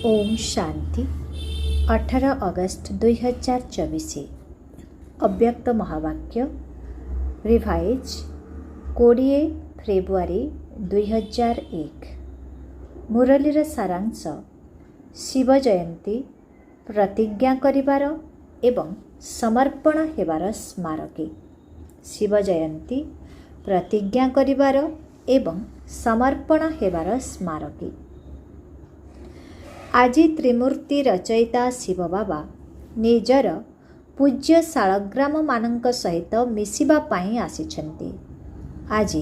ओम शांति 18 अगस्त 2024 अव्यक्त महावाक्य revise 20 February 2001 मुरलीर सारांश शिव जयंती प्रतिज्ञा करिबार एवं समर्पण हेबार स्मारकी। शिव जयंती प्रतिज्ञा करिबार एवं समर्पण हेबार स्मारकी। आज त्रिमूर्ति रचयिता शिव बाबा निजर पूज्य शालग्राम मानक सहित मिशिबा पाई आसिछन्ति। आज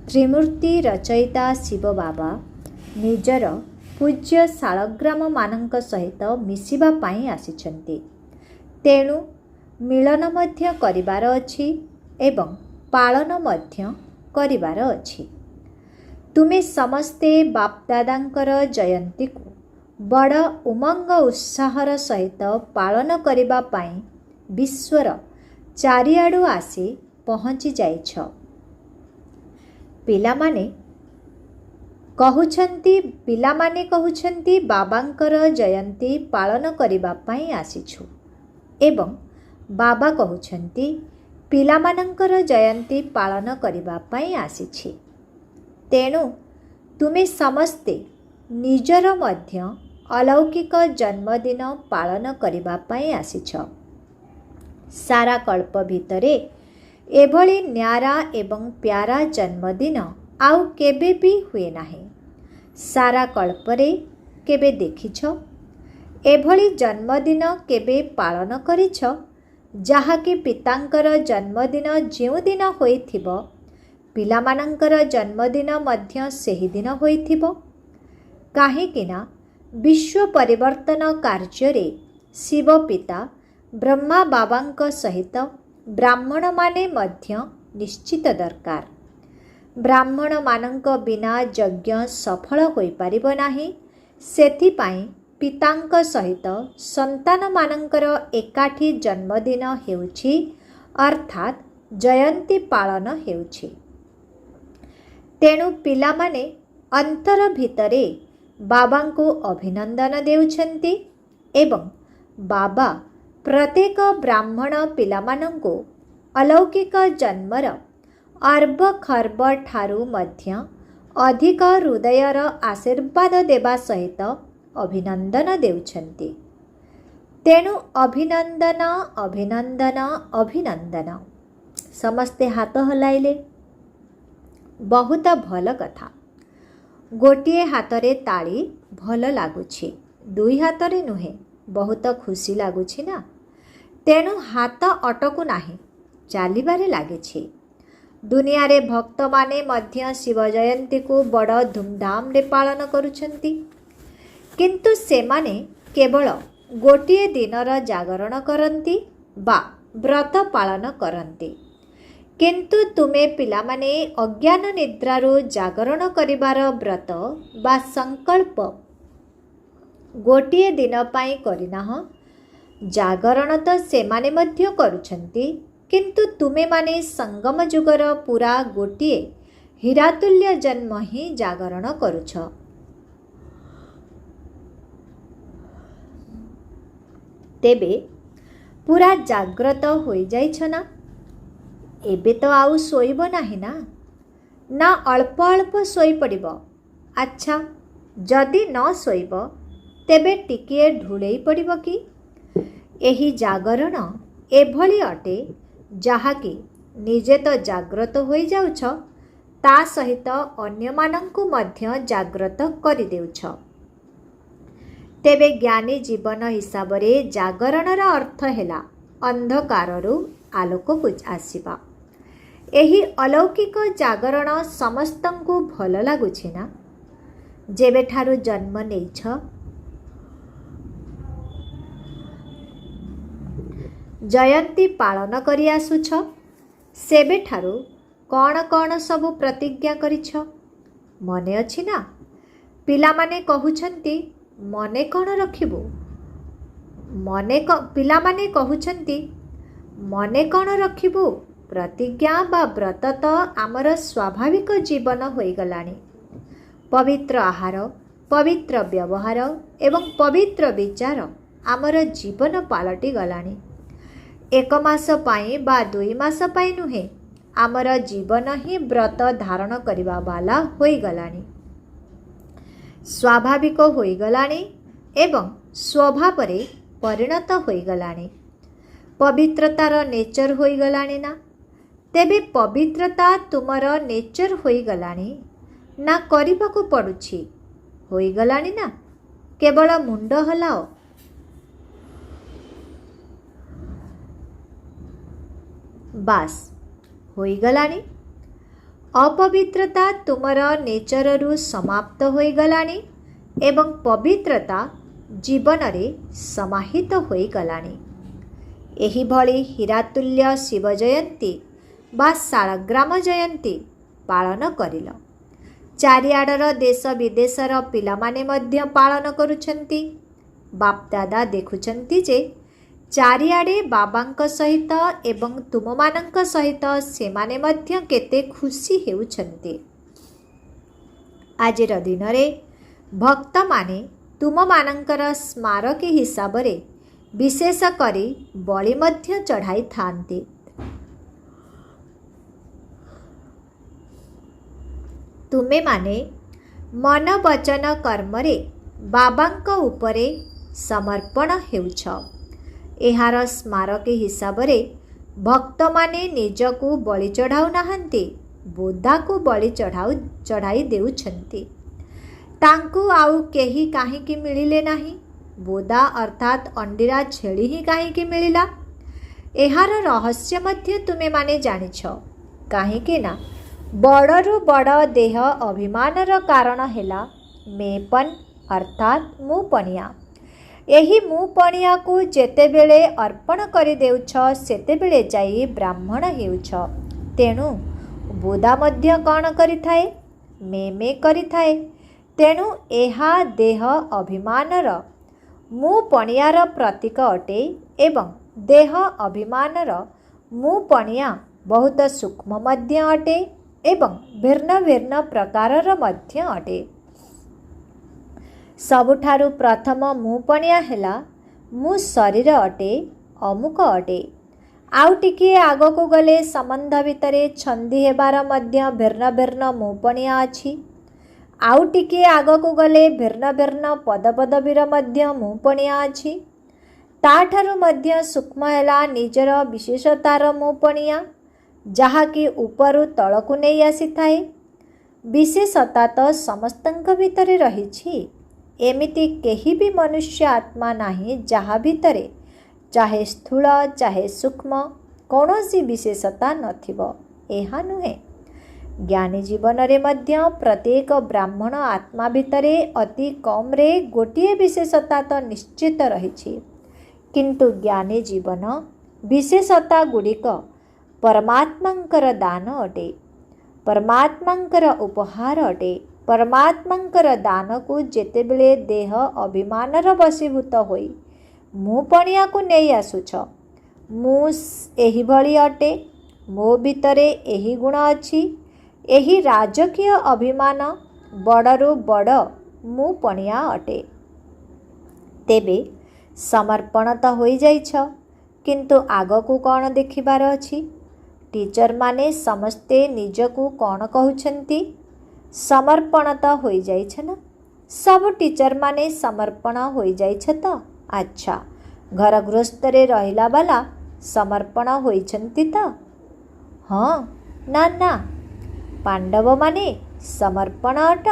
त्रिमूर्ति रचयिता शिव बाबा निजर पूज्य शालग्राम मानक सहित मिशिबा पाई आसिछन्ति। तेणु मिलन मध्य करिबार अछि एवं पालन मध्य करिबार अछि। तुमे समस्ते बापदादांकर जयंती को बड़ उमंग उत्साहर सहित पालन करिबा पाई विश्वर चारिआडु आसी पहुँची जाइछ। पिलामाने कहउछन्ति बाबांकर जयंती पालन करिबा पाई आसिछु एवं बाबा कहउछन्ति पिलामानंकर जयंती पालन करिबा पाई आसिछि। तेणु तुमे समस्ते निजर मध्य अलौकिक जन्मदिन पालन करिबा पाई आसिछ। सारा कल्प भितरे एभली न्यारा एवं प्यारा जन्मदिन आउ केबे भी हुए नाही। सारा कल्परे केबे देखिछ एभली जन्मदिन केबे पालन करिछ जहाँकि पितांकर जन्मदिन जेउ दिन होइथिबो पिलामानंकर जन्मदिन मध्य सेही दिन होइथिबो। काहेकिना विश्व परिवर्तन कार्य शिव पिता ब्रह्मा बाबांक सहित ब्राह्मण माने मध्य निश्चित दरकार। ब्राह्मण मानंक बिना यज्ञ सफल होई परिबो नाही। सेथिपाई पितांक सहित संतान मानंकर एकाठी जन्मदिन हेउछि अर्थात जयंती पालन हेउछि। तेणु पिलामाने अंतर भितरे बाबा को अभिनंदन देउछन्ति एवं बाबा प्रत्येक ब्राह्मण पिलामानंको अलौकिक जन्मर अर्ब खर्ब ठारू मध्य अधिक हृदयर आशीर्वाद देवा सहित अभिनंदन देउछन्ति। तेणु अभिनंदन अभिनंदन अभिनंदन। समस्ते हाथ हलाइले। बहुत भल कथा। गोटिए हाथरे ताली भल लागुछि, दुई हाथरे नुहे। बहुत खुशी लागुछि ना। तेणु हाथ अटकु नाही, चालिबारे लागिछि। दुनिया रे भक्त माने मध्य शिव जयंती को बड़ धूमधाम रे पालन करुछन्ति, किंतु सेमाने केवल गोटिए दिनर जागरण करन्ति बा व्रत पालन करन्ति। किंतु तुमे पिलामाने अज्ञान निद्रारू जागरण करिबार व्रत बा संकल्प गोटिए दिन पाई करिनाह। जागरण तो सेमाने मध्य करुछन्ति, किंतु तुमे माने संगम जुगर पूरा गोटिए हिरातुल्य जन्म ही जागरण करुछ। तेबे पूरा जाग्रत होई जाइछ ना। एबे तो आउ सोइब नाही ना, ना अल्प अल्प सोई पड़िब। अच्छा जदि न सोइब तेबे टिकिए ढुलेई पड़िब कि? एही जागरण एभली अटे जहाँकि निजे तो जाग्रत होई जाउछ, ता सहित अन्य मानंकु मध्य जाग्रत करि देउछ। तेबे ज्ञानी जीवन हिसाब रे जागरणर अर्थ हेला अंधकाररू आलोक को आसीबा। एही अलौकिक जागरण समस्तंकु भल लागुछि ना। जेबे ठारू जन्म नेइछ जयंती पालन करि आसुछ, सेबे ठारू कौन कौन सबु प्रतिज्ञा करिछ मने अछि ना। पिलामाने कहउछन्ति मने कौन रखिबु, पिलामाने कहउछन्ति मने कौन रखिबु। प्रतिज्ञा बा व्रत तो आमर स्वाभाविक जीवन होई गलानी। पवित्र आहार ପବିତ୍ର ବ୍ୟବହାର ଏବଂ ପବିତ୍ର ବିଚାର ଆମର ଜୀବନ ପାଲଟି ଗଲାଣି। 1 ମାସ ପାଇଁ ବା 2 ମାସ ପାଇଁ ନୁହେଁ, ଆମର ଜୀବନ ହିଁ ବ୍ରତ ଧାରଣ କରିବା ବାଲା ହୋଇଗଲାଣି, ସ୍ୱାଭାବିକ ହୋଇଗଲାଣି ଏବଂ ସ୍ୱଭାବରେ ପରିଣତ ହୋଇଗଲାଣି। ପବିତ୍ରତାର ନେଚର ହୋଇଗଲାଣି ନା? ତେବେ ପବିତ୍ରତା ତୁମର ନେଚର ହୋଇଗଲାଣି ନା କରିବାକୁ ପଡ଼ୁଛି? ହୋଇଗଲାଣି ନା? କେବଳ ମୁଣ୍ଡ ହଲାଅ। ବାସ୍, ହୋଇଗଲାଣି। ଅପବିତ୍ରତା ତୁମର ନେଚରରୁ ସମାପ୍ତ ହୋଇଗଲାଣି ଏବଂ ପବିତ୍ରତା ଜୀବନରେ ସମାହିତ ହୋଇଗଲାଣି। ଏହିଭଳି ହୀରାତୁଲ୍ୟ ଶିବ ଜୟନ୍ତୀ ବା ଶାଳଗ୍ରାମ ଜୟନ୍ତୀ ପାଳନ କରିଲ। ଚାରିଆଡ଼ର ଦେଶ ବିଦେଶର ପିଲାମାନେ ମଧ୍ୟ ପାଳନ କରୁଛନ୍ତି। ବାପଦାଦା ଦେଖୁଛନ୍ତି ଯେ ଚାରିଆଡ଼େ ବାବାଙ୍କ ସହିତ ଏବଂ ତୁମମାନଙ୍କ ସହିତ ସେମାନେ ମଧ୍ୟ କେତେ ଖୁସି ହେଉଛନ୍ତି। ଆଜିର ଦିନରେ ଭକ୍ତମାନେ ତୁମମାନଙ୍କର ସ୍ମାରକୀ ହିସାବରେ ବିଶେଷ କରି ବଳି ମଧ୍ୟ ଚଢ଼ାଇଥାନ୍ତି। ତୁମେମାନେ ମନ ବଚନ କର୍ମରେ ବାବାଙ୍କ ଉପରେ ସମର୍ପଣ ହେଉଛ। ଏହାର ସ୍ମାରକୀ ହିସାବରେ ଭକ୍ତମାନେ ନିଜକୁ ବଳି ଚଢ଼ାଉ ନାହାନ୍ତି, ବୋଦାକୁ ବଳି ଚଢ଼ାଇ ଦେଉଛନ୍ତି। ତାଙ୍କୁ ଆଉ କେହି କାହିଁକି ମିଳିଲେ ନାହିଁ? ବୋଦା ଅର୍ଥାତ୍ ଅଣ୍ଡିରା ଛେଳି ହିଁ କାହିଁକି ମିଳିଲା? ଏହାର ରହସ୍ୟ ମଧ୍ୟ ତୁମେମାନେ ଜାଣିଛ। କାହିଁକି ନା ବଡ଼ରୁ ବଡ଼ ଦେହ ଅଭିମାନର କାରଣ ହେଲା ମେପନ୍ ଅର୍ଥାତ୍ ମୁଁ ପଣିଆ। ଏହି ମୁଁ ପଣିଆକୁ ଯେତେବେଳେ ଅର୍ପଣ କରିଦେଉଛ ସେତେବେଳେ ଯାଇ ବ୍ରାହ୍ମଣ ହେଉଛ। ତେଣୁ ବୋଦା ମଧ୍ୟ କ'ଣ କରିଥାଏ? ମେ କରିଥାଏ। ତେଣୁ ଏହା ଦେହ ଅଭିମାନର ମୁଁ ପଣିଆର ପ୍ରତୀକ ଅଟେ ଏବଂ ଦେହ ଅଭିମାନର ମୁଁ ପଣିଆ ବହୁତ ସୂକ୍ଷ୍ମ ମଧ୍ୟ ଅଟେ ଏବଂ ଭିନ୍ନ ଭିନ୍ନ ପ୍ରକାରର ମଧ୍ୟ ଅଟେ। ସବୁଠାରୁ ପ୍ରଥମ ମୁଁ ପଣିଆ ହେଲା ମୁଁ ଶରୀର ଅଟେ, ଅମୁକ ଅଟେ। ଆଉ ଟିକିଏ ଆଗକୁ ଗଲେ ସମ୍ବନ୍ଧ ଭିତରେ ଛନ୍ଦି ହେବାର ମଧ୍ୟ ଭିନ୍ନ ଭିନ୍ନ ମୁଁ ପଣିଆ ଅଛି। ଆଉ ଟିକିଏ ଆଗକୁ ଗଲେ ଭିନ୍ନ ଭିନ୍ନ ପଦପଦବୀର ମଧ୍ୟ ମୁଁ ପଣିଆ ଅଛି। ତାଠାରୁ ମଧ୍ୟ ସୂକ୍ଷ୍ମ ହେଲା ନିଜର ବିଶେଷତାର ମୁଁ ପଣିଆ, ଯାହାକି ଉପରୁ ତଳକୁ ନେଇ ଆସିଥାଏ। ବିଶେଷତା ତ ସମସ୍ତଙ୍କ ଭିତରେ ରହିଛି। ଏମିତି କେହି ବି ମନୁଷ୍ୟ ଆତ୍ମା ନାହିଁ ଯାହା ଭିତରେ ଚାହେ ସ୍ଥୂଳ ଚାହେ ସୂକ୍ଷ୍ମ କୌଣସି ବିଶେଷତା ନଥିବ। ଏହା ନୁହେଁ, ଜ୍ଞାନୀ ଜୀବନରେ ମଧ୍ୟ ପ୍ରତ୍ୟେକ ବ୍ରାହ୍ମଣ ଆତ୍ମା ଭିତରେ ଅତି କମ୍ରେ ଗୋଟିଏ ବିଶେଷତା ତ ନିଶ୍ଚିତ ରହିଛି। କିନ୍ତୁ ଜ୍ଞାନୀ ଜୀବନ ବିଶେଷତା ଗୁଡ଼ିକ ପରମାତ୍ମାଙ୍କର ଦାନ ଅଟେ, ପରମାତ୍ମାଙ୍କର ଉପହାର ଅଟେ। ପରମାତ୍ମାଙ୍କର ଦାନକୁ ଯେତେବେଳେ ଦେହ ଅଭିମାନର ବଶୀଭୂତ ହୋଇ ମୁଁ ପଣିଆକୁ ନେଇ ଆସୁଛ, ମୁଁ ଏହିଭଳି ଅଟେ, ମୋ ଭିତରେ ଏହି ଗୁଣ ଅଛି, ଏହି ରାଜକୀୟ ଅଭିମାନ ବଡ଼ରୁ ବଡ଼ ମୁଁ ପଣିଆ ଅଟେ। ତେବେ ସମର୍ପଣ ତ ହୋଇଯାଇଛ, କିନ୍ତୁ ଆଗକୁ କ'ଣ ଦେଖିବାର ଅଛି? ଟିଚରମାନେ ସମସ୍ତେ ନିଜକୁ କ'ଣ କହୁଛନ୍ତି? ସମର୍ପଣ ତ ହୋଇଯାଇଛ ନା? ସବୁ ଟିଚରମାନେ ସମର୍ପଣ ହୋଇଯାଇଛ ତ? ଆଚ୍ଛା, ଘର ଗୃହସ୍ଥରେ ରହିଲା ବାଲା ସମର୍ପଣ ହୋଇଛନ୍ତି ତ? ହଁ ନା ନା? ପାଣ୍ଡବମାନେ ସମର୍ପଣ ଅଟ?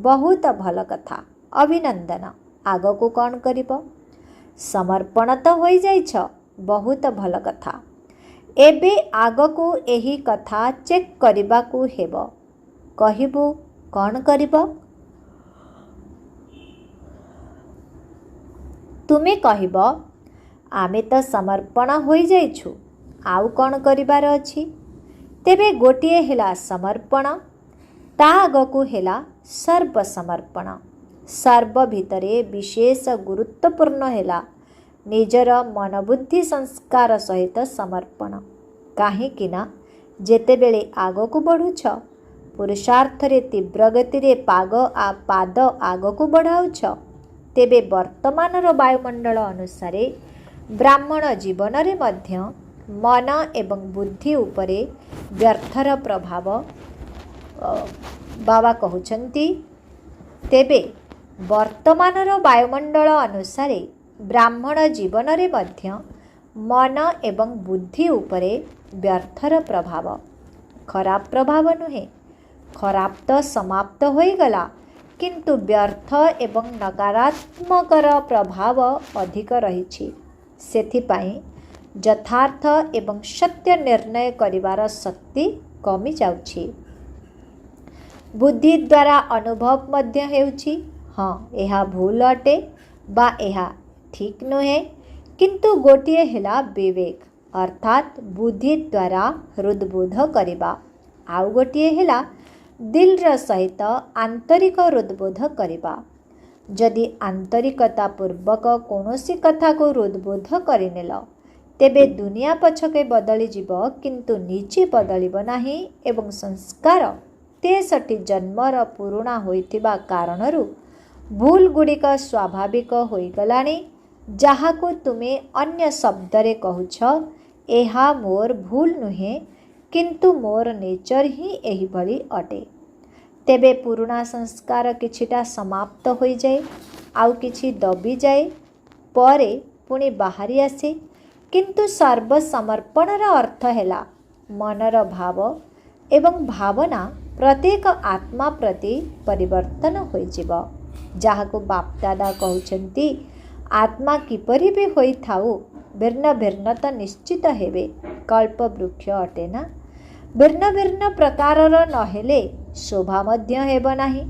ବହୁତ ଭଲ କଥା, ଅଭିନନ୍ଦନ। ଆଗକୁ କ'ଣ କରିବ? ସମର୍ପଣ ତ ହୋଇଯାଇଛ, ବହୁତ ଭଲ କଥା। ଏବେ ଆଗକୁ ଏହି କଥା ଚେକ୍ କରିବାକୁ ହେବ। କହିବୁ କ'ଣ କରିବ? ତୁମେ କହିବ ଆମେ ତ ସମର୍ପଣ ହୋଇଯାଇଛୁ, ଆଉ କ'ଣ କରିବାର ଅଛି? ତେବେ ଗୋଟିଏ ହେଲା ସମର୍ପଣ, ତା ଆଗକୁ ହେଲା ସର୍ବସମର୍ପଣ। ସର୍ବ ଭିତରେ ବିଶେଷ ଗୁରୁତ୍ୱପୂର୍ଣ୍ଣ ହେଲା ନିଜର ମନବୁଦ୍ଧି ସଂସ୍କାର ସହିତ ସମର୍ପଣ। କାହିଁକି ନା ଯେତେବେଳେ ଆଗକୁ ବଢ଼ୁଛ ପୁରୁଷାର୍ଥରେ ତୀବ୍ର ଗତିରେ ପାଦ ଆଗକୁ ବଢ଼ାଉଛ, ତେବେ ବର୍ତ୍ତମାନର ବାୟୁମଣ୍ଡଳ ଅନୁସାରେ ବ୍ରାହ୍ମଣ ଜୀବନରେ ମଧ୍ୟ ମନ ଏବଂ ବୁଦ୍ଧି ଉପରେ ବ୍ୟର୍ଥର ପ୍ରଭାବ ବାବା କହୁଛନ୍ତି। ତେବେ ବର୍ତ୍ତମାନର ବାୟୁମଣ୍ଡଳ ଅନୁସାରେ ବ୍ରାହ୍ମଣ ଜୀବନରେ ମଧ୍ୟ ମନ ଏବଂ ବୁଦ୍ଧି ଉପରେ ବ୍ୟର୍ଥର ପ୍ରଭାବ, ଖରାପ ପ୍ରଭାବ ନୁହେଁ। ଖରାପ ତ ସମାପ୍ତ ହୋଇଗଲା, କିନ୍ତୁ ବ୍ୟର୍ଥ ଏବଂ ନକାରାତ୍ମକର ପ୍ରଭାବ ଅଧିକ ରହିଛି। ସେଥିପାଇଁ ଯଥାର୍ଥ ଏବଂ ସତ୍ୟ ନିର୍ଣ୍ଣୟ କରିବାର ଶକ୍ତି କମିଯାଉଛି। ବୁଦ୍ଧି ଦ୍ୱାରା ଅନୁଭବ ମଧ୍ୟ ହେଉଛି, ହଁ ଏହା ଭୁଲ ଅଟେ ବା ଏହା ଠିକ୍ ନୁହେଁ। କିନ୍ତୁ ଗୋଟିଏ ହେଲା ବିବେକ, ଅର୍ଥାତ୍ ବୁଦ୍ଧି ଦ୍ୱାରା ହୃଦବୋଧ କରିବା। ଆଉ ଗୋଟିଏ ହେଲା ଦିଲ୍ର ସହିତ ଆନ୍ତରିକ ହୃଦବୋଧ କରିବା। ଯଦି ଆନ୍ତରିକତା ପୂର୍ବକ କୌଣସି କଥାକୁ ହୃଦବୋଧ କରିନେଲ, ତେବେ ଦୁନିଆ ପଛକେ ବଦଳିଯିବ, କିନ୍ତୁ ନିଜେ ବଦଳିବ ନାହିଁ ଏବଂ ସଂସ୍କାର 63 ଜନ୍ମର ପୁରୁଣା ହୋଇଥିବା କାରଣରୁ ଭୁଲ ଗୁଡ଼ିକ ସ୍ୱାଭାବିକ ହୋଇଗଲାଣି। ଯାହାକୁ ତୁମେ ଅନ୍ୟ ଶବ୍ଦରେ କହୁଛ, ଏହା ମୋର ଭୁଲ ନୁହେଁ, କିନ୍ତୁ ମୋର ନେଚର ହିଁ ଏହିଭଳି ଅଟେ। ତେବେ ପୁରୁଣା ସଂସ୍କାର କିଛିଟା ସମାପ୍ତ ହୋଇଯାଏ, ଆଉ କିଛି ଦବିଯାଏ, ପରେ ପୁଣି ବାହାରି ଆସେ। କିନ୍ତୁ ସର୍ବସମର୍ପଣର ଅର୍ଥ ହେଲା ମନର ଭାବ ଏବଂ ଭାବନା ପ୍ରତ୍ୟେକ ଆତ୍ମା ପ୍ରତି ପରିବର୍ତ୍ତନ ହୋଇଯିବ। ଯାହାକୁ ବାପ୍ଦାଦା କହୁଛନ୍ତି, ଆତ୍ମା କିପରି ବି ହୋଇଥାଉ, ଭିନ୍ନ ଭିନ୍ନ ତ ନିଶ୍ଚିତ ହେବେ। କଳ୍ପବୃକ୍ଷ ଅଟେ ନା, ଭିନ୍ନ ଭିନ୍ନ ପ୍ରକାରର ନହେଲେ ଶୋଭା ମଧ୍ୟ ହେବ ନାହିଁ।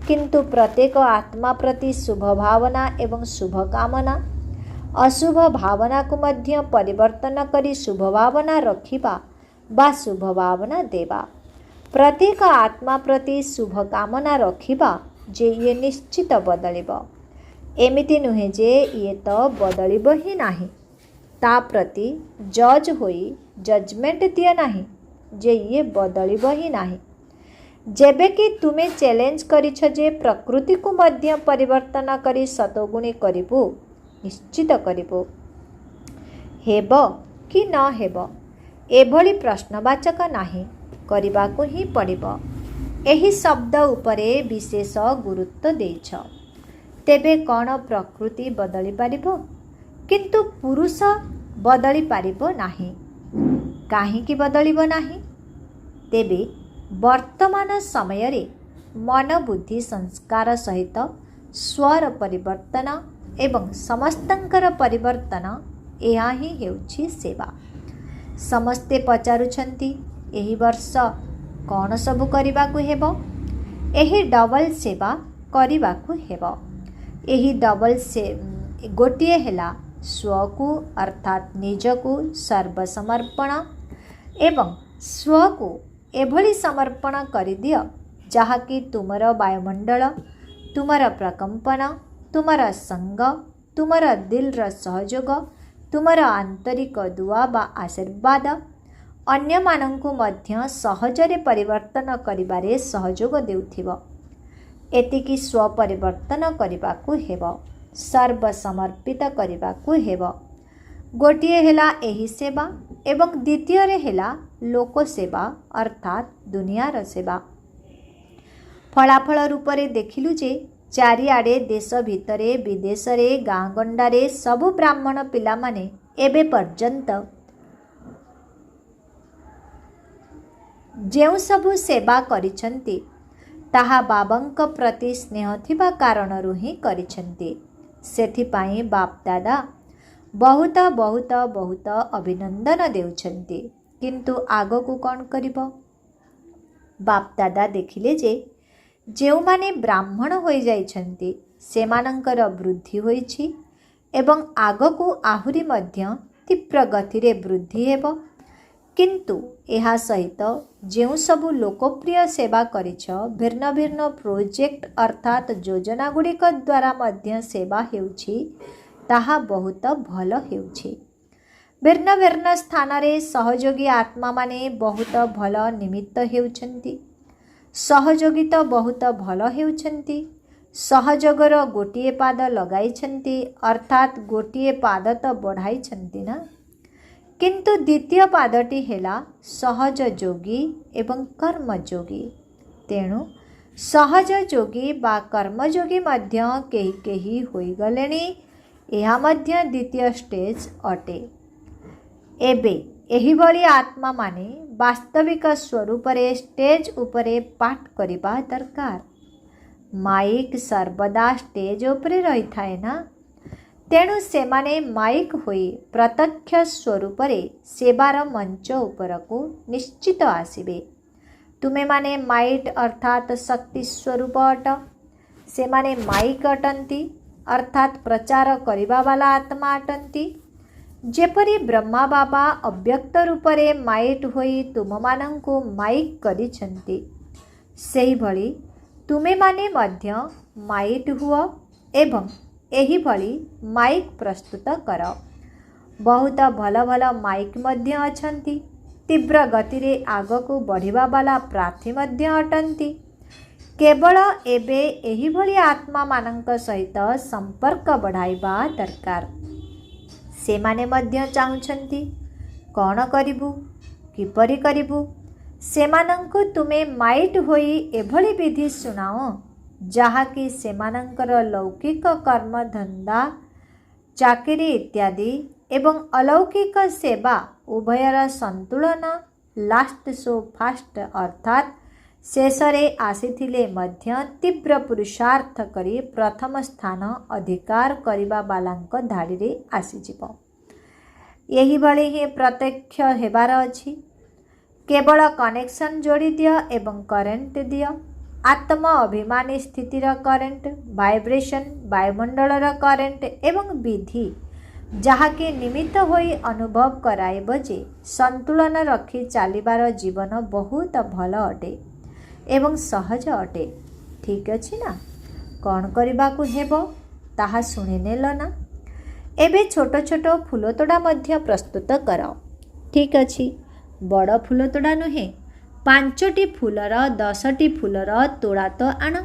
କିନ୍ତୁ ପ୍ରତ୍ୟେକ ଆତ୍ମା ପ୍ରତି ଶୁଭ ଭାବନା ଏବଂ ଶୁଭ କାମନା, ଅଶୁଭ ଭାବନାକୁ ମଧ୍ୟ ପରିବର୍ତ୍ତନ କରି ଶୁଭ ଭାବନା ରଖିବା ବା ଶୁଭ ଭାବନା ଦେବା। ପ୍ରତ୍ୟେକ ଆତ୍ମା ପ୍ରତି ଶୁଭ କାମନା ରଖିବା ଯେ ଇଏ ନିଶ୍ଚିତ ବଦଳିବ। ଏମିତି ନୁହେଁ ଯେ ଇଏ ତ ବଦଳିବ ହିଁ ନାହିଁ। ତା ପ୍ରତି ଜଜ୍ ହୋଇ ଜଜମେଣ୍ଟ ଦିଅ ନାହିଁ ଯେ ଇଏ ବଦଳିବ ହିଁ ନାହିଁ। ଯେବେକି ତୁମେ ଚ୍ୟାଲେଞ୍ଜ କରିଛ ଯେ ପ୍ରକୃତିକୁ ମଧ୍ୟ ପରିବର୍ତ୍ତନ କରି ସତଗୁଣୀ କରିବୁ, ନିଶ୍ଚିତ କରିବୁ। ହେବ କି ନ ହେବ, ଏଭଳି ପ୍ରଶ୍ନବାଚକ ନାହିଁ, କରିବାକୁ ହିଁ ପଡ଼ିବ। ଏହି ଶବ୍ଦ ଉପରେ ବିଶେଷ ଗୁରୁତ୍ୱ ଦେଇଛ। ତେବେ କ'ଣ ପ୍ରକୃତି ବଦଳି ପାରିବ, କିନ୍ତୁ ପୁରୁଷ ବଦଳି ପାରିବ ନାହିଁ? କାହିଁକି ବଦଳିବ ନାହିଁ? ତେବେ ବର୍ତ୍ତମାନ ସମୟରେ ମନ ବୁଦ୍ଧି ସଂସ୍କାର ସହିତ ସ୍ୱର ପରିବର୍ତ୍ତନ ଏବଂ ସମସ୍ତଙ୍କର ପରିବର୍ତ୍ତନ, ଏହା ହିଁ ହେଉଛି ସେବା। ସମସ୍ତେ ପଚାରୁଛନ୍ତି, ଏହି ବର୍ଷ କ'ଣ ସବୁ କରିବାକୁ ହେବ? ଏହି ଡବଲ ସେବା କରିବାକୁ ହେବ। ଏହି ଡବଲ ଗୋଟିଏ ହେଲା ସ୍ୱକୁ ଅର୍ଥାତ୍ ନିଜକୁ ସର୍ବସମର୍ପଣ ଏବଂ ସ୍ୱକୁ ଏଭଳି ସମର୍ପଣ କରିଦିଅ ଯାହାକି ତୁମର ବାୟୁମଣ୍ଡଳ, ତୁମର ପ୍ରକମ୍ପନ, ତୁମର ସଙ୍ଗ, ତୁମର ଦିଲ୍ର ସହଯୋଗ, ତୁମର ଆନ୍ତରିକ ଦୁଆ ବା ଆଶୀର୍ବାଦ ଅନ୍ୟମାନଙ୍କୁ ମଧ୍ୟ ସହଜରେ ପରିବର୍ତ୍ତନ କରିବାରେ ସହଯୋଗ ଦେଉଥିବ। ଏତିକି ସ୍ୱପରିବର୍ତ୍ତନ କରିବାକୁ ହେବ, ସର୍ବସମର୍ପିତ କରିବାକୁ ହେବ। ଗୋଟିଏ ହେଲା ଏହି ସେବା ଏବଂ ଦ୍ୱିତୀୟରେ ହେଲା ଲୋକସେବା ଅର୍ଥାତ୍ ଦୁନିଆର ସେବା। ଫଳାଫଳ ରୂପରେ ଦେଖିଲୁ ଯେ ଚାରିଆଡ଼େ ଦେଶ ଭିତରେ ବିଦେଶରେ ଗାଁ ଗଣ୍ଡାରେ ସବୁ ବ୍ରାହ୍ମଣ ପିଲାମାନେ ଏବେ ପର୍ଯ୍ୟନ୍ତ ଯେଉଁ ସବୁ ସେବା କରିଛନ୍ତି, ତାହା ବାବାଙ୍କ ପ୍ରତି ସ୍ନେହ ଥିବା କାରଣରୁ ହିଁ କରିଛନ୍ତି। ସେଥିପାଇଁ ବାପ୍ଦାଦା ବହୁତ ବହୁତ ବହୁତ ଅଭିନନ୍ଦନ ଦେଉଛନ୍ତି। କିନ୍ତୁ ଆଗକୁ କ'ଣ କରିବ? ବାପ୍ଦାଦା ଦେଖିଲେ ଯେ ଯେଉଁମାନେ ବ୍ରାହ୍ମଣ ହୋଇଯାଇଛନ୍ତି, ସେମାନଙ୍କର ବୃଦ୍ଧି ହୋଇଛି ଏବଂ ଆଗକୁ ଆହୁରି ମଧ୍ୟ ତୀବ୍ର ଗତିରେ ବୃଦ୍ଧି ହେବ। କିନ୍ତୁ ଏହା ସହିତ ଯେଉଁ ସବୁ ଲୋକପ୍ରିୟ ସେବା କରିଛ, ଭିନ୍ନ ଭିନ୍ନ ପ୍ରୋଜେକ୍ଟ ଅର୍ଥାତ୍ ଯୋଜନା ଗୁଡ଼ିକ ଦ୍ୱାରା ମଧ୍ୟ ସେବା ହେଉଛି, ତାହା ବହୁତ ଭଲ ହେଉଛି। ଭିନ୍ନ ଭିନ୍ନ ସ୍ଥାନରେ ସହଯୋଗୀ ଆତ୍ମାମାନେ ବହୁତ ଭଲ ନିମିତ୍ତ ହେଉଛନ୍ତି। सहयोगी तो बहुत भल हेउछन्ति। सहयोगर गोटिए पाद लगाइछन्ति अर्थात गोटिए पाद तो बढ़ाइछन्ति ना, किंतु द्वितीय पादटी हेला सहज योगी एवं कर्मयोगी। तेणु सहज योगी बा कर्मयोगी मध्य केही केही होइगलेनी। यह मध्य द्वितीय स्टेज अटे। एबे एही भली आत्मा माने वास्तविक स्वरूप रे स्टेज उपरे पाठ करिबा दरकार। माइक सर्वदा स्टेज उपरे रही थाए ना, तेणु सेमाने माइक होई प्रत्यक्ष स्वरूप रे सेवार मंच उपरकू निश्चित आसिबे। तुमे माने माइट अर्थात शक्ति स्वरूप अट, से माने माइक अटंती अर्थात प्रचार करिबा वाला आत्मा अटंती। जेपरी ब्रह्मा बाबा अव्यक्त रूप रे माइट होई तुम मानंकु माइक करिछंती, सेही भली तुमे माने मध्य माइट हुआ एवं एही भली माइक प्रस्तुत कर। बहुत भल भल माइक मध्य अछंती। तीव्र गति रे आगकू बढ़िबा वाला प्रार्थी मध्य अटंती। केवल एबे एही भली आत्मा मानंक सहित संपर्क बढ़ाइबा दरकार। से माने मध्य चाहुछंती कौन करिबु किपरि करिबु। सेमानंकु तुमे माइट होई एभली विधि सुनाओ जहाँकि सेमानंकर लौकिक कर्म धंदा चाकरी इत्यादि एवं अलौकिक सेवा उभयर संतुलन लास्ट सो फास्ट अर्थात शेषरे आसीथिले मध्य तीव्र पुरुषार्थ करी प्रथम स्थान अधिकार करिबा बालांक धाड़ी रे आसीजिब। यही भली ही प्रत्यक्ष हेबार अछि। केवल कनेक्शन जोड़ी दियो एवं करेंट दियो। आत्म अभिमानी स्थितिर करेंट वाइब्रेशन वायुमंडलर करेंट एवं विधि जहाँकि निमित्त होई अनुभव कराइब जे संतुलन रखी चलिबार जीवन बहुत भल अटे एवं सहज अटे। ठीक अछि ना। कौन करबा को हेबो ताहा सुनि नेल ना। एबे छोट छोट फूलतोड़ा मध्य प्रस्तुत कर। ठीक अछि। बड़ फूलतोड़ा नुहे, 5टी फूलर 10टी फूलर तोड़ा तो आण।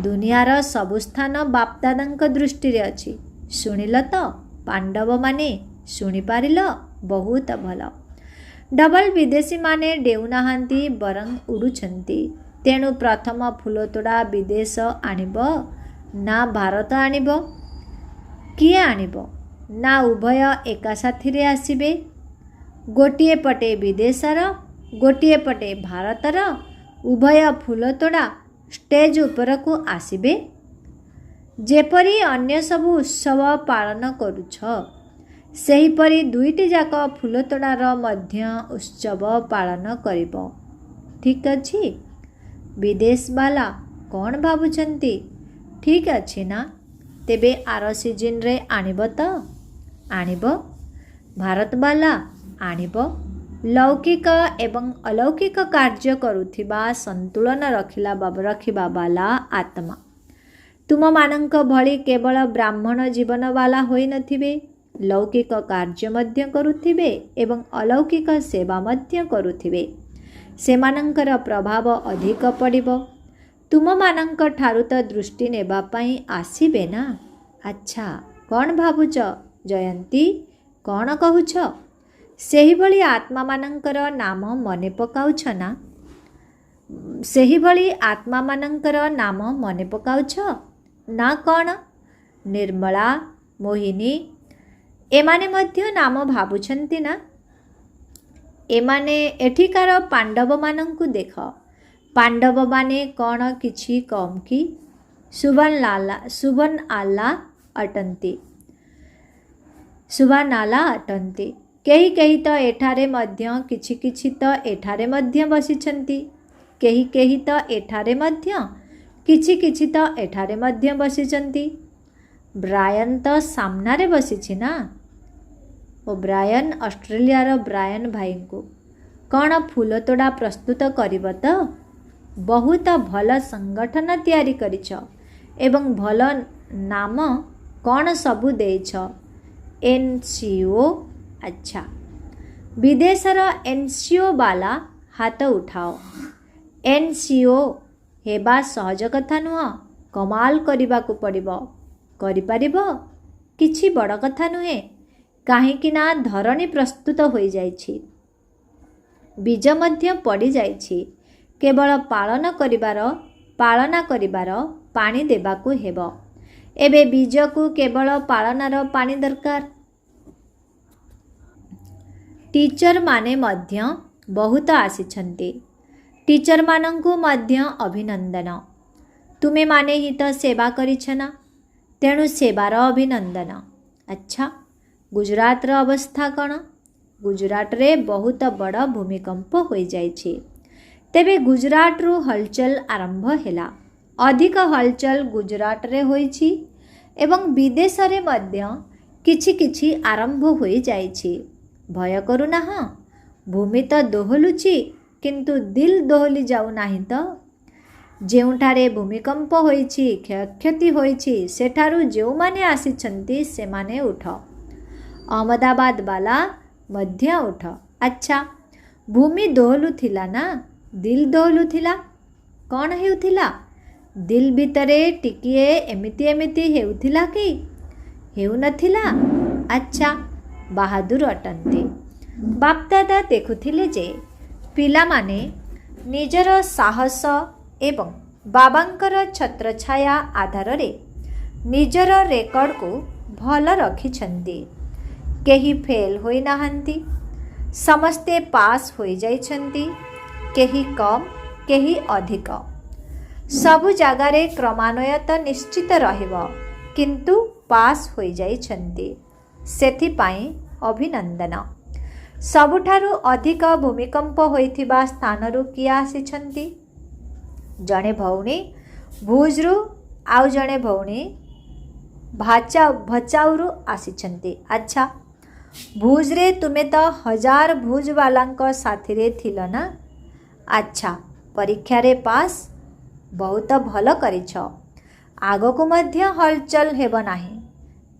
दुनियार सबु स्थान बापदादांक दृष्टि रे अछि। सुनिल तो पांडव माने शुणी पारिल बहुत भल। डबल विदेशी माने डेउ नाहांती बरं उड़ुछंती। तेणु प्रथम फूलतोड़ा विदेश आनिब ना भारत आनिब किए आनिब ना उभय एका साथी रे आसिबे। गोटिए पटे विदेशर गोटिए पटे भारतर उभय फूलतोड़ा स्टेज उपरकू आसिबे। जेपरी अन्य सबु उत्सव पालन करुछ सेहीपरि दुईटी जाक फूलतोड़ार मध्य उत्सव पालन करिब। ठीक अछि। विदेश वाला कौन भाबुछंती ठीक अछि ना। तेबे आर सीजन रे आनिब तो आनिब। भारत वाला आनिब। लौकिक एवं अलौकिक कार्य करुथिबा संतुलन रखिबा वाला आत्मा तुम मानंक भली केवल ब्राह्मण जीवन वाला होई नथिबे। लौकिक कार्य मध्य करुथिबे एवं अलौकिक सेवा मध्य करुथिबे। सेमानंकर प्रभाव अधिक पड़िबो। तुम मानंक ठारु तो दृष्टि नेबा पई आसीबे ना। अच्छा कौन भाबुच जयंती कौन कहूछ। सेही भली आत्मा मानंकर नाम मने पकाउछ ना। सेही भली आत्मा मानंकर नाम मने पकाउछ ना। कौन निर्मला मोहिनी एमाने मध्य नाम भाबुछंती ना। एमाने एठिकार पांडव मानंकु देख। पांडव माने कौन किछि कम की सुबन आला अटंती। सुबनाला अटंती। केही केही तो एठारे मध्य किछि किछि तो एठारे मध्य बसिछंती। केही केही तो एठारे मध्य किछि किछि तो एठारे मध्य बसिछंती। ब्रायन तो सामनारे बसिछि ना। ओ ब्रायन ऑस्ट्रेलिया ब्रायन भाई को कौन फूलतोड़ा प्रस्तुत करिब तो। बहुत भल संगठन तैयारी करिछ एवं भल नाम कौन सबु देइछ। एनसीओ। अच्छा विदेशर एनसीओ वाला हाथ उठाओ। NCO ହେବା ସହଜ କଥା ନୁହଁ, କମାଲ କରିବାକୁ ପଡ଼ିବ। କରିପାରିବ? କିଛି ବଡ଼ କଥା ନୁହେଁ, କାହିଁକି ନା ଧରଣୀ ପ୍ରସ୍ତୁତ ହୋଇଯାଇଛି, ବୀଜ ମଧ୍ୟ ପଡ଼ିଯାଇଛି। କେବଳ ପାଳନା କରିବାର ପାଣି ଦେବାକୁ ହେବ। ଏବେ ବୀଜକୁ କେବଳ ପାଳନାର ପାଣି ଦରକାର। ଟିଚରମାନେ ମଧ୍ୟ ବହୁତ ଆସିଛନ୍ତି। ଟିଚରମାନଙ୍କୁ ମଧ୍ୟ ଅଭିନନ୍ଦନ। ତୁମେମାନେ ହିଁ ତ ସେବା କରିଛ ନା, ତେଣୁ ସେବାର ଅଭିନନ୍ଦନ। ଆଚ୍ଛା, ଗୁଜରାଟର ଅବସ୍ଥା କ'ଣ? ଗୁଜରାଟରେ ବହୁତ ବଡ଼ ଭୂମିକମ୍ପ ହୋଇଯାଇଛି। ତେବେ ଗୁଜରାଟରୁ ହଲଚଲ ଆରମ୍ଭ ହେଲା। ଅଧିକ ହଲଚଲ ଗୁଜରାଟରେ ହୋଇଛି ଏବଂ ବିଦେଶରେ ମଧ୍ୟ କିଛି କିଛି ଆରମ୍ଭ ହୋଇଯାଇଛି। ଭୟ କରୁନାହଁ, ଭୂମି ତ ଦୋହଲୁଛି କିନ୍ତୁ ଦିଲ୍ ଦୋହଲି ଯାଉନାହିଁ ତ। ଯେଉଁଠାରେ ଭୂମିକମ୍ପ ହୋଇଛି, କ୍ଷୟକ୍ଷତି ହୋଇଛି, ସେଠାରୁ ଯେଉଁମାନେ ଆସିଛନ୍ତି ସେମାନେ ଉଠ। ଅହମ୍ମଦାବାଦ ବାଲା ମଧ୍ୟ ଉଠ। ଆଚ୍ଛା, ଭୂମି ଦୋହଲୁଥିଲା ନା ଦିଲ୍ ଦୋହଲୁଥିଲା? କ'ଣ ହେଉଥିଲା? ଦିଲ୍ ଭିତରେ ଟିକିଏ ଏମିତି ଏମିତି ହେଉଥିଲା କି? ହେଉନଥିଲା? ଆଚ୍ଛା, ବାହାଦୁର ଅଟନ୍ତି। ବାପଦାଦା ଦେଖୁଥିଲେ ଯେ ପିଲାମାନେ ନିଜର ସାହସ ଏବଂ ବାବାଙ୍କର ଛତ୍ରଛାୟା ଆଧାରରେ ନିଜର ରେକର୍ଡ଼କୁ ଭଲ ରଖିଛନ୍ତି। କେହି ଫେଲ୍ ହୋଇନାହାନ୍ତି, ସମସ୍ତେ ପାସ୍ ହୋଇଯାଇଛନ୍ତି। କେହି କମ୍, କେହି ଅଧିକ। ସବୁ ଜାଗାରେ କ୍ରମାନ୍ୱୟତ ନିଶ୍ଚିତ ରହିବ, କିନ୍ତୁ ପାସ୍ ହୋଇଯାଇଛନ୍ତି, ସେଥିପାଇଁ ଅଭିନନ୍ଦନ। ସବୁଠାରୁ ଅଧିକ ଭୂମିକମ୍ପ ହୋଇଥିବା ସ୍ଥାନରୁ କିଏ ଆସିଛନ୍ତି? ଜଣେ ଭଉଣୀ ଭୁଜ୍ରୁ, ଆଉ ଜଣେ ଭଉଣୀ ଭଚାଉରୁ ଆସିଛନ୍ତି। ଆଚ୍ଛା, ଭୁଜ୍ରେ ତୁମେ ତ 1000 ଭୁଜ୍ବାଲାଙ୍କ ସାଥିରେ ଥିଲ ନା? ଆଚ୍ଛା, ପରୀକ୍ଷାରେ ପାସ୍? ବହୁତ ଭଲ କରିଛ। ଆଗକୁ ମଧ୍ୟ ହଲଚଲ ହେବ ନାହିଁ,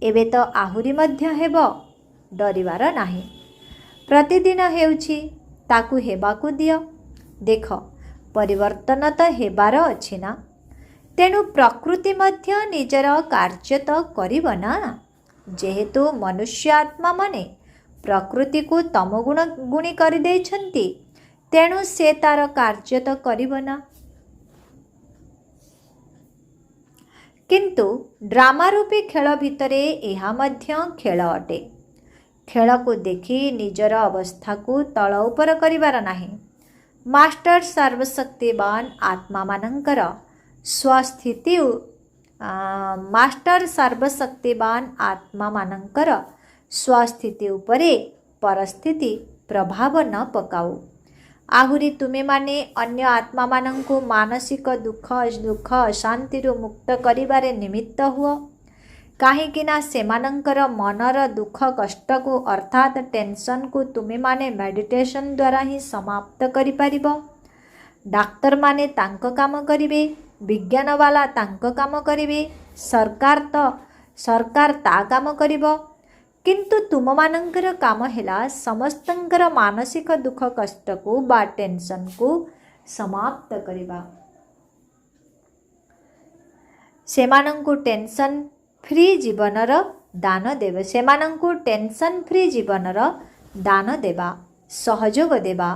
ଏବେ ତ ଆହୁରି ମଧ୍ୟ ହେବ। ଡରିବାର ନାହିଁ। ପ୍ରତିଦିନ ହେଉଛି, ତାକୁ ହେବାକୁ ଦିଅ। ଦେଖ, ପରିବର୍ତ୍ତନ ତ ହେବାର ଅଛି ନା, ତେଣୁ ପ୍ରକୃତି ମଧ୍ୟ ନିଜର କାର୍ଯ୍ୟ ତ କରିବ ନା। ଯେହେତୁ ମନୁଷ୍ୟ ଆତ୍ମାମାନେ ପ୍ରକୃତିକୁ ତମଗୁଣୀ କରିଦେଇଛନ୍ତି, ତେଣୁ ସେ ତାର କାର୍ଯ୍ୟ ତ କରିବ ନା। କିନ୍ତୁ ଡ୍ରାମା ରୂପୀ ଖେଳ ଭିତରେ ଏହା ମଧ୍ୟ ଖେଳ ଅଟେ। ଖେଳକୁ ଦେଖି ନିଜର ଅବସ୍ଥାକୁ ତଳ ଉପର କରିବାର ନାହିଁ। ମାଷ୍ଟର ସର୍ବଶକ୍ତିବାନ ଆତ୍ମାମାନଙ୍କର ସ୍ୱସ୍ଥିତି ଉପରେ ପରିସ୍ଥିତି ପ୍ରଭାବ ନ ପକାଉ। ଆହୁରି ତୁମେମାନେ ଅନ୍ୟ ଆତ୍ମାମାନଙ୍କୁ ମାନସିକ ଦୁଃଖ ଅଶାନ୍ତିରୁ ମୁକ୍ତ କରିବାରେ ନିମିତ୍ତ ହୁଅ। କାହିଁକି ନା ସେମାନଙ୍କର ମନର ଦୁଃଖ କଷ୍ଟକୁ ଅର୍ଥାତ୍ ଟେନସନ୍କୁ ତୁମେମାନେ ମେଡ଼ିଟେସନ୍ ଦ୍ୱାରା ହିଁ ସମାପ୍ତ କରିପାରିବ। ଡାକ୍ତରମାନେ ତାଙ୍କ କାମ କରିବେ, ବିଜ୍ଞାନବାଲା ତାଙ୍କ କାମ କରିବେ, ସରକାର ତା କାମ କରିବ। କିନ୍ତୁ ତୁମମାନଙ୍କର କାମ ହେଲା ସମସ୍ତଙ୍କର ମାନସିକ ଦୁଃଖ କଷ୍ଟକୁ ବା ଟେନସନ୍କୁ ସମାପ୍ତ କରିବା। ସେମାନଙ୍କୁ ଟେନସନ୍ ଫ୍ରି ଜୀବନର ଦାନ ଦେବା, ସହଯୋଗ ଦେବା।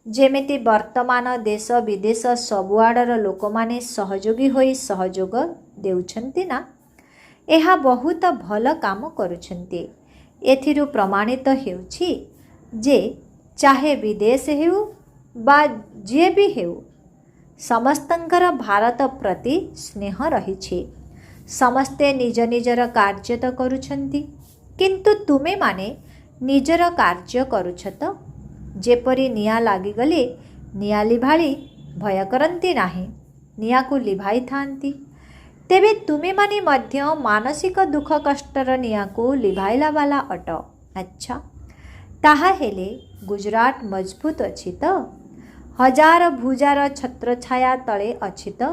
ଯେମିତି ବର୍ତ୍ତମାନ ଦେଶ ବିଦେଶ ସବୁଆଡ଼ର ଲୋକମାନେ ସହଯୋଗୀ ହୋଇ ସହଯୋଗ ଦେଉଛନ୍ତି ନା, ଏହା ବହୁତ ଭଲ କାମ କରୁଛନ୍ତି। ଏଥିରୁ ପ୍ରମାଣିତ ହେଉଛି ଯେ ଚାହେ ବିଦେଶ ହେଉ ବା ଯିଏ ବି ହେଉ, ସମସ୍ତଙ୍କର ଭାରତ ପ୍ରତି ସ୍ନେହ ରହିଛି। ସମସ୍ତେ ନିଜ ନିଜର କାର୍ଯ୍ୟ ତ କରୁଛନ୍ତି, କିନ୍ତୁ ତୁମେମାନେ ନିଜର କାର୍ଯ୍ୟ କରୁଛ ତ? ଯେପରି ନିଆଁ ଲାଗିଗଲେ ନିଆଁ ଲିଭାଳି ଭୟ କରନ୍ତି ନାହିଁ, ନିଆଁକୁ ଲିଭାଇଥାନ୍ତି। ତେବେ ତୁମେମାନେ ମଧ୍ୟ ମାନସିକ ଦୁଃଖ କଷ୍ଟର ନିଆଁକୁ ଲିଭାଇଲା ବାଲା ଅଟ। ଆଚ୍ଛା, ତାହାହେଲେ ଗୁଜରାଟ ମଜବୁତ ଅଛି ତ? 1000 ଭୁଜାର ଛତ୍ରଛାୟା ତଳେ ଅଛି ତ?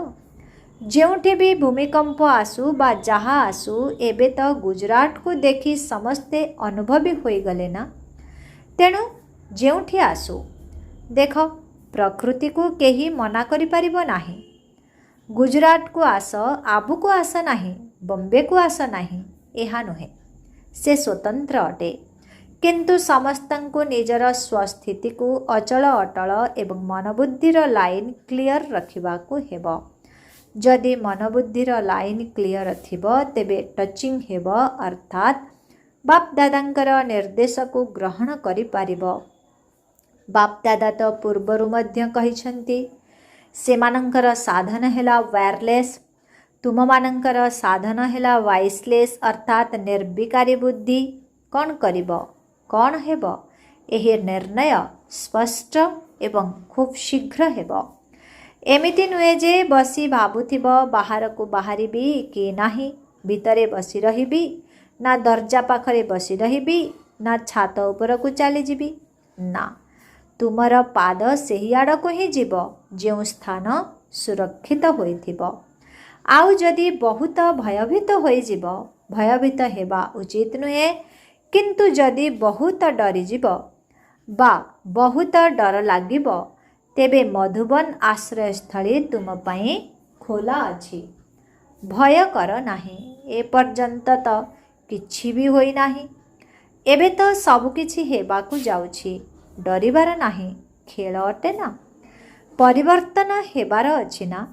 ଯେଉଁଠି ବି ଭୂମିକମ୍ପ ଆସୁ ବା ଯାହା ଆସୁ, ଏବେ ତ ଗୁଜରାଟକୁ ଦେଖି ସମସ୍ତେ ଅନୁଭବୀ ହୋଇଗଲେ ନା। ତେଣୁ ଯେଉଁଠି ଆସୁ, ଦେଖ प्रकृति को केही मना करि परिबो नाही। गुजरात को आस, आबू को आस नाही, बॉम्बे को आस नाही, एहा नुहे। से स्वतंत्र अटे, किंतु समस्तंकु निजर स्वस्थिति को अचल अटल एवं मनबुद्धिर लाइन क्लियर रखिबाकु हेबो। जदि मनबुद्धिर लाइन क्लियर थिबो तेबे टचिंग हेबो, अर्थात बाप दादांकर निर्देश को ग्रहण करि पारिबो। बाप दादा तो पूर्वरु मध्य कहिछन्ति सेमानंकर साधन हेला वायरलेस, तुम मानंकर साधन हेला वाइसलेस, अर्थात निर्विकारी बुद्धि। कौन करिबो, कौन हेबो, एही निर्णय स्पष्ट एवं खूब शीघ्र हेबो। एमिति नुहे जे बसी भाबुथिबो बाहर को बाहरिबी कि नाही, भितरे बसी रहिबी, ना दर्जा पाखरे बसी रहिबी, ना छात उपर को चली जिबी। ना, तुमर पाद सेही आड़को ही जीव जो स्थान सुरक्षित होइथिबो। आउ जदि बहुत भयभीत होइजिब, भयभीत हेबा उचित नुहे, किंतु जदि बहुत डरिजिब बा बहुत डर लागिब तेबे मधुबन आश्रय स्थली तुम पई खोला अछि। भय कर नाही, ए पर्यंत तो किछि भी होई नाही, एबे तो सब किछि हेबाकु जाउछि। डरिबार नाही, खेल अटे ना। परिवर्तन हेबार अछि ना,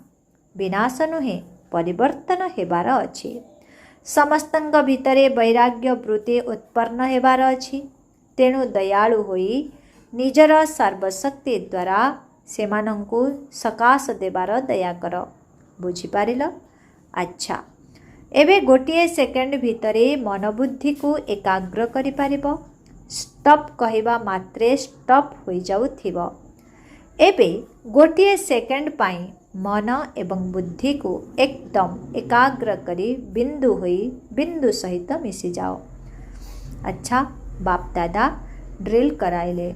विनाश नुहे, परिवर्तन हेबार अछि। समस्तंग भितरे वैराग्य वृत्ति उत्पन्न हेबार अछि। तेणु दयालु होई निजर सर्वशक्ति द्वारा सेमानंकु सकाश देबार दया कर। बुझी पारिल? अच्छा, एबे गोटिए सेकेंड भितरे मनबुद्धि को एकाग्र करि पारिबो। स्टॉप कहिबा मात्रे स्टॉप होई जाउथिबो। एबे गोटिए सेकेंड पाई मन एवं बुद्धि को एकदम एकाग्र करी बिंदु होई बिंदु सहित मिसी जाओ। अच्छा, बाप दादा ड्रिल कराइले।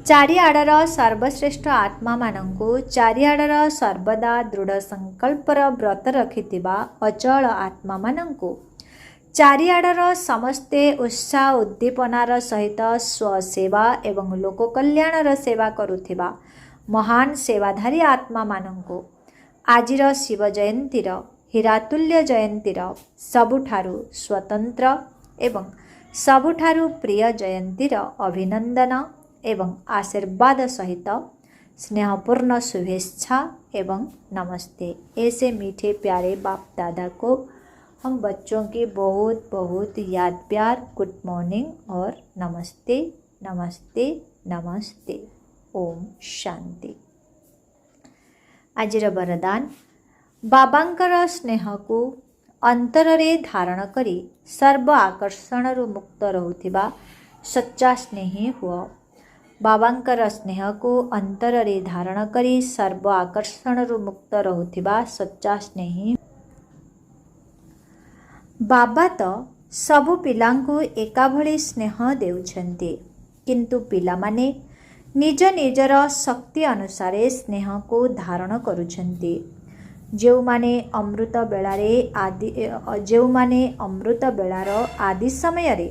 चारिआडर सर्वश्रेष्ठ आत्मा मानंकु चारिआडर सर्वदा दृढ़ संकल्पर व्रत रखिथिबा अचल आत्मा मानंकु चारिआडर समस्ते उत्साह उद्दीपनार सहित स्वसेवा एवं लोक कल्याणर सेवा करुथिबा महान सेवाधारी आत्मा मानंकु आजिर शिव जयंतीर हीरातुल्य जयंतीर सबुठारु स्वतंत्र एवं सबुठारु प्रिय जयंतीर अभिनंदन एवं आशीर्वाद सहित स्नेहपूर्ण शुभेच्छा एवं नमस्ते। ऐसे मीठे प्यारे बाप दादा को हम बच्चों की बहुत बहुत याद प्यार गुड मॉर्निंग और नमस्ते नमस्ते नमस्ते। ओम शांति। आजिर वरदान बाबांकर स्नेह को अंतर रे धारण करी सर्व आकर्षण रु मुक्त रहुथिबा सच्चा स्नेही हुआ। बाबांकर स्नेह को अंतर रे धारण करी सर्व आकर्षण रु मुक्त रहुथिबा सच्चा स्नेही। बाबा तो सबु पिलांकु एका भली स्नेह देउछन्ति, किंतु पिला माने निज निजर शक्ति अनुसार स्नेह को धारण करुछन्ति। जो माने अमृत बेलार आदि समय रे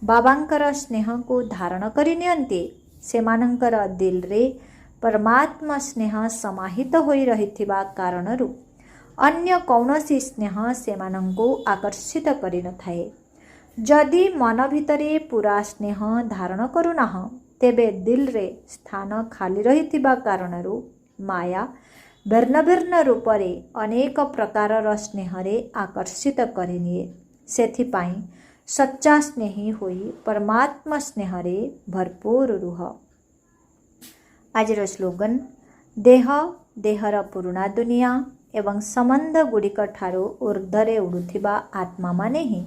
बाबांकर स्नेह को धारण करि नियन्ति, सेमानंकर दिल रे परमात्मा स्नेह समाहित होई रहिथिबा कारणरु अन्य कौनसी स्नेह सेमानंकु आकर्षित करि न थाए। जदि मन भितरे पूरा स्नेह धारण करुनाह तेबे दिल रे स्थान खाली रहिथिबा कारणरु माया भिन्न भिन्न रूपरे अनेक प्रकारर स्नेहरे आकर्षित करिनिए। सेथिपाई सच्चा स्नेही होई परमात्मा स्नेहरे भरपूर रुह। आजिर स्लोगन देह देहर पुरुणा दुनिया एवं संबंध गुड़िक ठारू ऊर्ध्वरे उड़ुथिबा आत्मा माने ही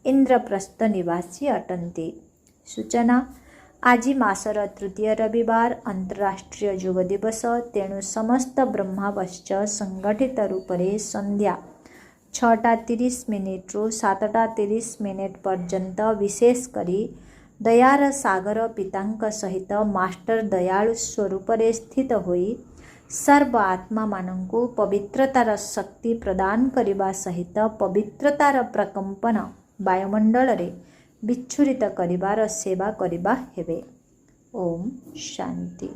इंद्रप्रस्थ निवासी अटंती। सूचना आज मासर तृतीय रविवार अंतर्राष्ट्रीय योग दिवस। तेणु समस्त ब्रह्मावश्च संगठित रूपरे संध्या 6:30 रु 7:30 पर्यंत विशेष करी दयार सागर पितांक सहित मास्टर दयालु स्वरूपरे स्थित होई सर्व आत्मा मानंकु पवित्रतार शक्ति प्रदान करिबा सहित पवित्रतार प्रकंपन वायुमंडल रे विच्छुरित करिबार सेवा करिबा हेबे। ઓમ શાંતિ.